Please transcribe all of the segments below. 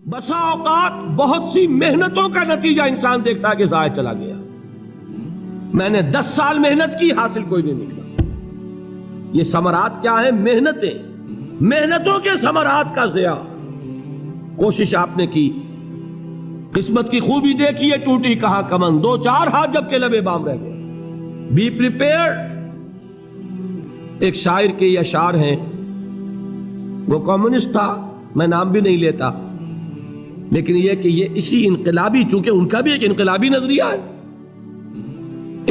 بسا اوقات بہت سی محنتوں کا نتیجہ انسان دیکھتا ہے کہ ضائع چلا گیا. میں نے 10 سال محنت کی، حاصل کوئی نہیں نکلا. یہ ثمرات کیا ہیں؟ محنتوں کے ثمرات کا ضیاع. کوشش آپ نے کی، قسمت کی خوبی دیکھی ہے، ٹوٹی کہاں کمن، 2-4 ہاتھ جب کے لبے بام رہ گئے. Be prepared. ایک شاعر کے یہ اشعار ہیں، وہ کمیونسٹ تھا، میں نام بھی نہیں لیتا، لیکن یہ کہ یہ اسی انقلابی، چونکہ ان کا بھی ایک انقلابی نظریہ ہے،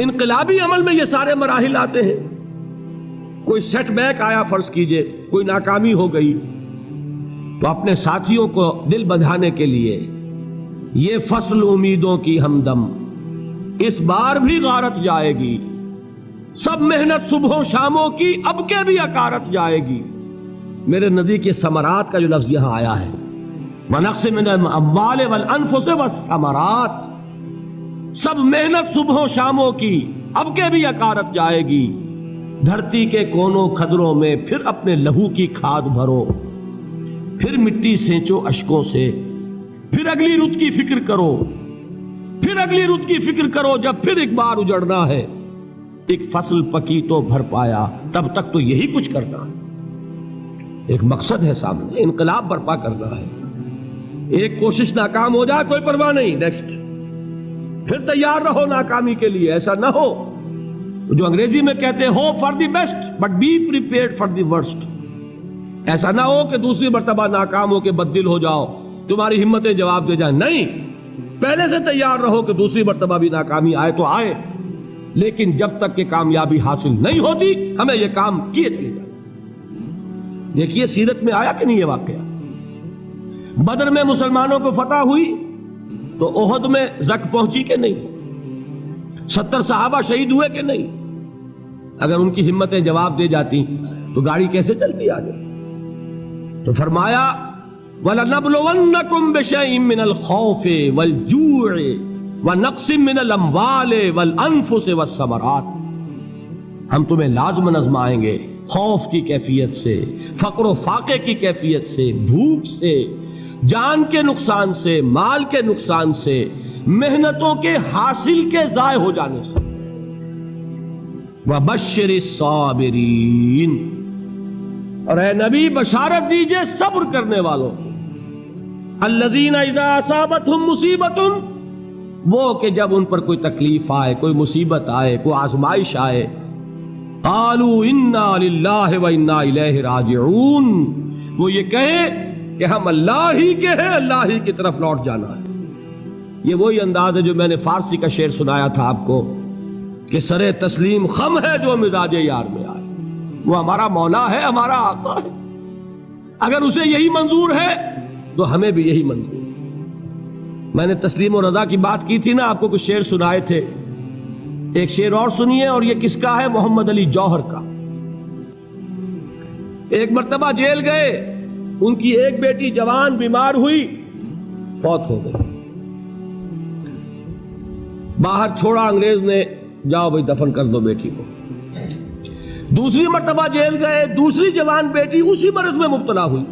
انقلابی عمل میں یہ سارے مراحل آتے ہیں. کوئی سیٹ بیک آیا، فرض کیجئے کوئی ناکامی ہو گئی، تو اپنے ساتھیوں کو دل بندھانے کے لیے یہ فصل امیدوں کی ہمدم اس بار بھی غارت جائے گی، سب محنت صبحوں شاموں کی اب کے بھی اکارت جائے گی. میرے نبی کے ثمرات کا جو لفظ یہاں آیا ہے، وَنَقْصٍ مِّنَ الْأَمْوَالِ وَالْأَنفُسِ وَالثَّمَرَاتِ، سب محنت صبحوں شاموں کی اب کے بھی اکارت جائے گی. دھرتی کے کونوں کھدروں میں پھر اپنے لہو کی کھاد بھرو، پھر مٹی سینچو اشکوں سے، پھر اگلی رت کی فکر کرو، پھر اگلی رت کی فکر کرو، جب پھر ایک بار اجڑنا ہے. ایک فصل پکی تو بھر پایا، تب تک تو یہی کچھ کرنا ہے. ایک مقصد ہے سامنے، انقلاب برپا کرنا ہے. ایک کوشش ناکام ہو جائے کوئی پرواہ نہیں، نیکسٹ. پھر تیار رہو ناکامی کے لیے. ایسا نہ ہو جو انگریزی میں کہتے ہیں hope for the best but be prepared for the worst. ایسا نہ ہو کہ دوسری مرتبہ ناکام ہو کے بددل ہو جاؤ، تمہاری ہمتیں جواب دے جائیں. نہیں، پہلے سے تیار رہو کہ دوسری مرتبہ بھی ناکامی آئے تو آئے، لیکن جب تک کہ کامیابی حاصل نہیں ہوتی ہمیں یہ کام کیے چلے جائیں. دیکھیے سیرت میں آیا کہ نہیں یہ واقعہ. بدر میں مسلمانوں کو فتح ہوئی تو احد میں زک پہنچی کہ نہیں؟ 70 صحابہ شہید ہوئے کہ نہیں؟ اگر ان کی ہمتیں جواب دے جاتی تو گاڑی کیسے چلتی آگے؟ تو فرمایا وَلَنَبْلُوَنَّكُمْ بِشَيْءٍ مِّنَ الْخَوْفِ وَالْجُوعِ وَنَقْصٍ مِّنَ الْأَمْوَالِ وَالْأَنفُسِ وَالثَّمَرَاتِ. ہم تمہیں لازم آزمائیں گے، خوف کی کیفیت سے، فقر و فاقے کی کیفیت سے، بھوک سے، جان کے نقصان سے، مال کے نقصان سے، محنتوں کے حاصل کے ضائع ہو جانے سے. وَبَشِّرِ الصَّابِرِينَ، اور اے نبی بشارت دیجئے صبر کرنے والوں کو. الَّذِينَ إِذَا أَصَابَتْهُمْ مُصِيبَةٌ، وہ کہ جب ان پر کوئی تکلیف آئے، کوئی مصیبت آئے، کوئی آزمائش آئے، قالوا انا للہ و انا الیہ راجعون، وہ یہ کہیں کہ ہم اللہ ہی کے ہیں، اللہ ہی کی طرف لوٹ جانا ہے. یہ وہی انداز ہے جو میں نے فارسی کا شعر سنایا تھا آپ کو کہ سرے تسلیم خم ہے جو مزاج یار میں آئے. وہ ہمارا مولا ہے، ہمارا آقا ہے. اگر اسے یہی منظور ہے تو ہمیں بھی یہی منظور ہے. میں نے تسلیم و رضا کی بات کی تھی نا، آپ کو کچھ شعر سنائے تھے. ایک شعر اور سنیے، اور یہ کس کا ہے؟ محمد علی جوہر کا. ایک مرتبہ جیل گئے، ان کی ایک بیٹی جوان بیمار ہوئی، فوت ہو گئی. باہر چھوڑا انگریز نے، جاؤ بھائی دفن کر دو بیٹی کو. دوسری مرتبہ جیل گئے، دوسری جوان بیٹی اسی مرض میں مبتلا ہوئی.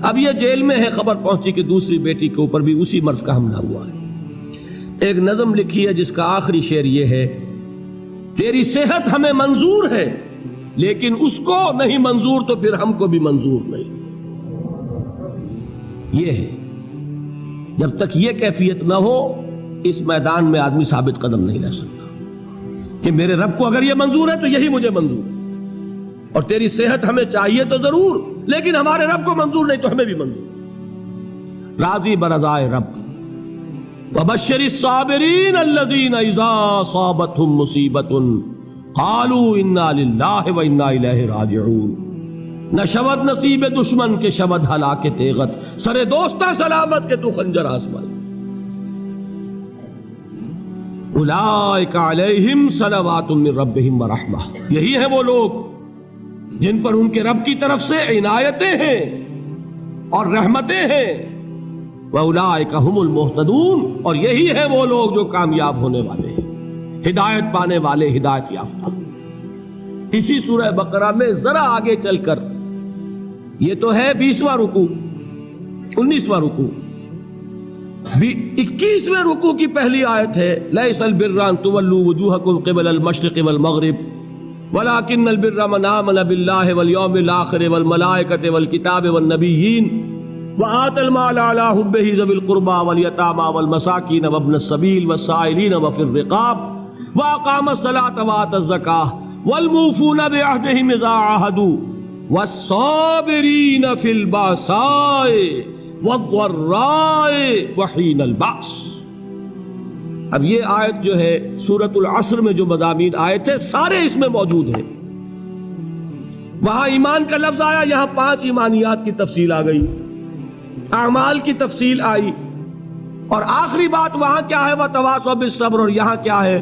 اب یہ جیل میں ہے، خبر پہنچی کہ دوسری بیٹی کے اوپر بھی اسی مرض کا حملہ ہوا ہے. ایک نظم لکھی ہے جس کا آخری شعر یہ ہے، تیری صحت ہمیں منظور ہے لیکن اس کو نہیں منظور تو پھر ہم کو بھی منظور نہیں. یہ ہے، جب تک یہ کیفیت نہ ہو اس میدان میں آدمی ثابت قدم نہیں رہ سکتا کہ میرے رب کو اگر یہ منظور ہے تو یہی مجھے منظور ہے، اور تیری صحت ہمیں چاہیے تو ضرور، لیکن ہمارے رب کو منظور نہیں تو ہمیں بھی منظور. راضی برضائے رب. وَبَشِّرِ الصَّابِرِينَ الَّذِينَ إِذَا أَصَابَتْهُمْ مُصِيبَةٌ قَالُوا إِنَّا لِلَّهِ وَإِنَّا إِلَيْهِ رَاجِعُونَ. نہ شود نصیب دشمن کے شود ہلاک تیغت، سرے دوستہ سلامت کے تو خنجر آزمائے. اولئک علیہم صلوات من ربہم ورحمہ، یہی ہیں وہ لوگ جن پر ان کے رب کی طرف سے عنایتیں ہیں اور رحمتیں ہیں. وَأُولَٰئِكَ هُمُ الْمُهْتَدُونَ، اور یہی ہے وہ لوگ جو کامیاب ہونے والے ہیں، ہدایت پانے والے، ہدایت یافتہ. اسی سورہ بقرہ میں ذرا آگے چل کر، یہ تو ہے 20واں رکوع، 19واں رکوع، 21ویں رکوع کی پہلی آیت ہے لیس البر ان تولوا وجوہکم قبل المشرق والمغرب ولکن البر من آمن باللہ والیوم الآخر والملائکۃ والکتاب والنبیین وآتى المال على حبه ذوي القربى واليتامى والمساكين وابن السبيل والسائلين وفي الرقاب وأقام الصلاة وآتى الزكاة والموفون بعهدهم إذا عاهدوا والصابرين في البأساء والضراء وحين البأس۔ اب یہ آیت جو ہے سورۃ العصر میں جو مضامین آئے تھے سارے اس میں موجود ہیں۔ وہاں ایمان کا لفظ آیا، یہاں 5 ایمانیات کی تفصیل آ گئی، اعمال کی تفصیل آئی، اور آخری بات وہاں کیا ہے وَتَوَاصَوْا بِالصَّبْرِ، اور یہاں کیا ہے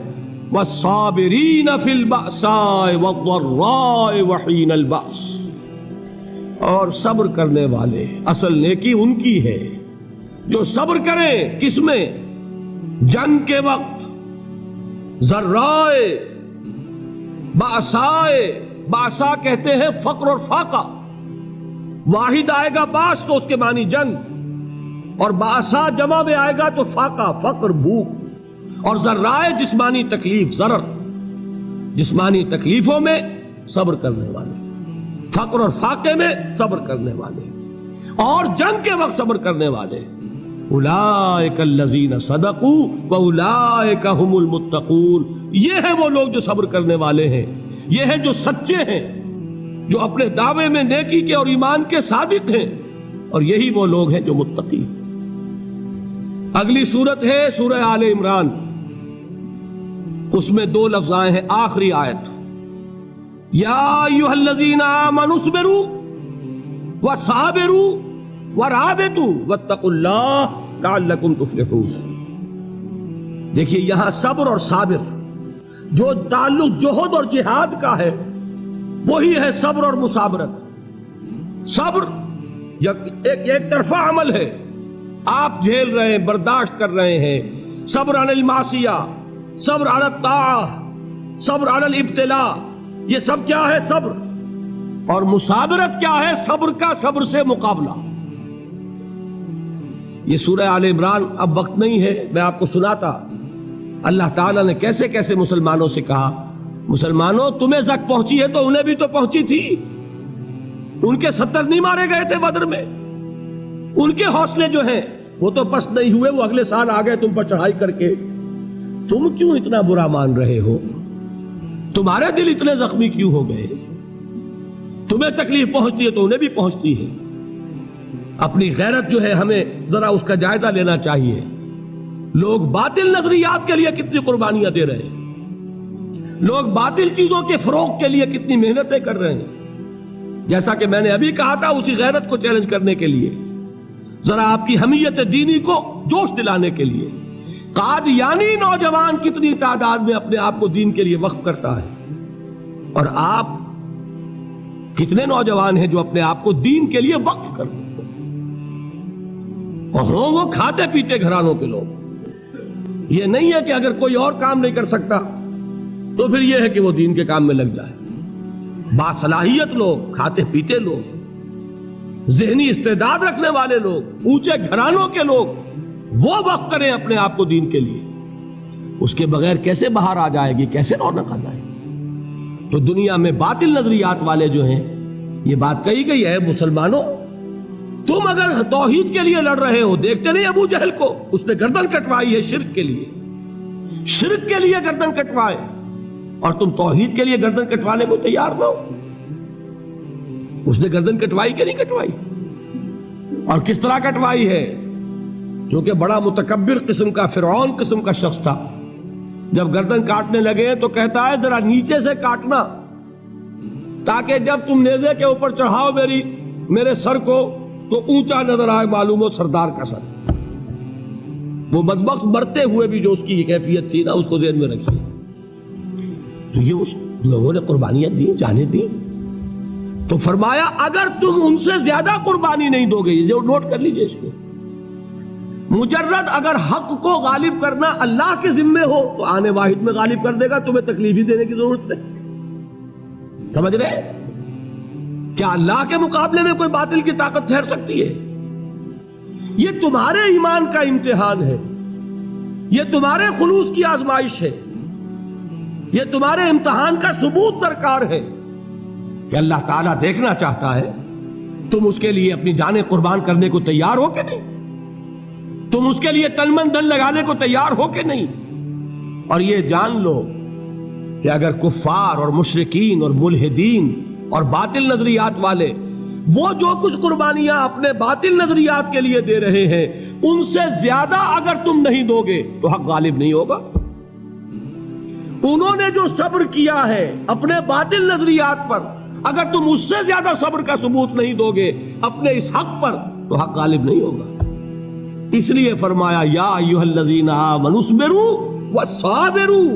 وَالصَّابِرِينَ فِي الْبَأْسَاءِ وَالضَّرَّاءِ وَحِينَ الْبَأْسِ، اور صبر کرنے والے، اصل نیکی ان کی ہے جو صبر کریں، کس میں؟ جنگ کے وقت، ذرائے، بأسائے، بأسا کہتے ہیں فقر اور فاقہ، واحد آئے گا باس تو اس کے معنی جنگ، اور باسا جمع میں آئے گا تو فاقہ، فقر، بھوک، اور ذرائع جسمانی تکلیف، ضرر، جسمانی تکلیفوں میں صبر کرنے والے، فقر اور فاقے میں صبر کرنے والے، اور جنگ کے وقت صبر کرنے والے۔ اولئک الذین صدقوا واولئک هم المتقون، یہ ہیں وہ لوگ جو صبر کرنے والے ہیں، یہ ہیں جو سچے ہیں، جو اپنے دعوے میں نیکی کے اور ایمان کے صادق ہیں، اور یہی وہ لوگ ہیں جو متقی۔ اگلی سورت ہے سورہ آل عمران، اس میں 2 لفظ آئے ہیں، آخری آیت یا ایھا الذین آمنوا اصبروا وصابروا ورابطوا واتقوا اللہ لعلکم تفلحون۔ دیکھیے یہاں صبر اور صابر جو تعلق جہد اور جہاد کا ہے وہی ہے صبر اور مصابرت۔ صبر ایک طرفہ عمل ہے، آپ جھیل رہے ہیں، برداشت کر رہے ہیں، صبر علی المعصیہ، صبر علی الطاعہ، صبر علی الابتلاء، یہ سب کیا ہے؟ صبر۔ اور مصابرت کیا ہے؟ صبر کا صبر سے مقابلہ۔ یہ سورہ آل عمران، اب وقت نہیں ہے، میں آپ کو سناتا اللہ تعالیٰ نے کیسے کیسے مسلمانوں سے کہا، مسلمانوں تمہیں زک پہنچی ہے تو انہیں بھی تو پہنچی تھی، ان کے 70 نہیں مارے گئے تھے بدر میں، ان کے حوصلے جو ہیں وہ تو پست نہیں ہوئے، وہ اگلے سال آ گئے تم پر چڑھائی کر کے، تم کیوں اتنا برا مان رہے ہو؟ تمہارے دل اتنے زخمی کیوں ہو گئے؟ تمہیں تکلیف پہنچتی ہے تو انہیں بھی پہنچتی ہے۔ اپنی غیرت جو ہے ہمیں ذرا اس کا جائزہ لینا چاہیے۔ لوگ باطل نظریات کے لیے کتنی قربانیاں دے رہے ہیں، لوگ باطل چیزوں کے فروغ کے لیے کتنی محنتیں کر رہے ہیں۔ جیسا کہ میں نے ابھی کہا تھا، اسی غیرت کو چیلنج کرنے کے لیے، ذرا آپ کی حمیت دینی کو جوش دلانے کے لیے، قادیانی نوجوان کتنی تعداد میں اپنے آپ کو دین کے لیے وقف کرتا ہے، اور آپ کتنے نوجوان ہیں جو اپنے آپ کو دین کے لیے وقف کرتے ہیں، اور ہوں وہ کھاتے پیتے گھرانوں کے لوگ۔ یہ نہیں ہے کہ اگر کوئی اور کام نہیں کر سکتا تو پھر یہ ہے کہ وہ دین کے کام میں لگ جائے۔ باصلاحیت لوگ، کھاتے پیتے لوگ، ذہنی استعداد رکھنے والے لوگ، اونچے گھرانوں کے لوگ، وہ وقف کریں اپنے آپ کو دین کے لیے۔ اس کے بغیر کیسے باہر آ جائے گی، کیسے رونق آ جائے گی؟ تو دنیا میں باطل نظریات والے جو ہیں، یہ بات کہی گئی ہے، مسلمانوں تم اگر توحید کے لیے لڑ رہے ہو، دیکھتے نہیں ابو جہل کو، اس نے گردن کٹوائی ہے شرک کے لیے، شرک کے لیے گردن کٹوائے، اور تم توحید کے لیے گردن کٹوانے کو تیار نہ ہو۔ اس نے گردن کٹوائی کہ نہیں کٹوائی؟ اور کس طرح کٹوائی ہے؟ کیونکہ بڑا متکبر قسم کا، فرعون قسم کا شخص تھا، جب گردن کاٹنے لگے تو کہتا ہے ذرا نیچے سے کاٹنا، تاکہ جب تم نیزے کے اوپر چڑھاؤ میرے سر کو تو اونچا نظر آئے، معلوم ہو سردار کا سر۔ وہ بدبخت مرتے ہوئے بھی جو اس کی یہ کیفیت تھی نا، اس کو ذہن میں رکھیے۔ تو یہ اس لوگوں نے قربانیاں دی، جانیں دی، تو فرمایا اگر تم ان سے زیادہ قربانی نہیں دو گے، جو نوٹ کر لیجئے اس کو، مجرد اگر حق کو غالب کرنا اللہ کے ذمے ہو تو آنے واحد میں غالب کر دے گا، تمہیں تکلیف ہی دینے کی ضرورت نہیں۔ سمجھ رہے؟ کیا اللہ کے مقابلے میں کوئی باطل کی طاقت ٹھہر سکتی ہے؟ یہ تمہارے ایمان کا امتحان ہے، یہ تمہارے خلوص کی آزمائش ہے، یہ تمہارے امتحان کا ثبوت درکار ہے کہ اللہ تعالیٰ دیکھنا چاہتا ہے تم اس کے لیے اپنی جانیں قربان کرنے کو تیار ہو کہ نہیں، تم اس کے لیے تن من دھن لگانے کو تیار ہو کہ نہیں۔ اور یہ جان لو کہ اگر کفار اور مشرکین اور ملحدین اور باطل نظریات والے وہ جو کچھ قربانیاں اپنے باطل نظریات کے لیے دے رہے ہیں ان سے زیادہ اگر تم نہیں دو گے تو حق غالب نہیں ہوگا۔ انہوں نے جو صبر کیا ہے اپنے باطل نظریات پر، اگر تم اس سے زیادہ صبر کا ثبوت نہیں دو گے اپنے اس حق پر تو حق غالب نہیں ہوگا۔ اس لیے فرمایا یا ایھا الذین آمنوا اصبروا وصابروا،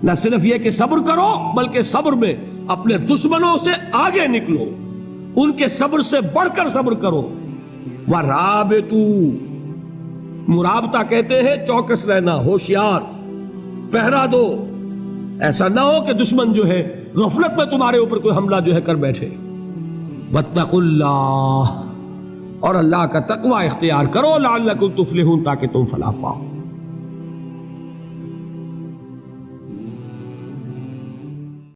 نہ صرف یہ کہ صبر کرو بلکہ صبر میں اپنے دشمنوں سے آگے نکلو، ان کے صبر سے بڑھ کر صبر کرو۔ ورابطوا، مرابطہ کہتے ہیں چوکس رہنا، ہوشیار، پہرا دو، ایسا نہ ہو کہ دشمن جو ہے غفلت میں تمہارے اوپر کوئی حملہ جو ہے کر بیٹھے۔ واتقوا اللہ، اور اللہ کا تقوی اختیار کرو، لعلکم تفلحون، تاکہ تم فلاح پاؤ۔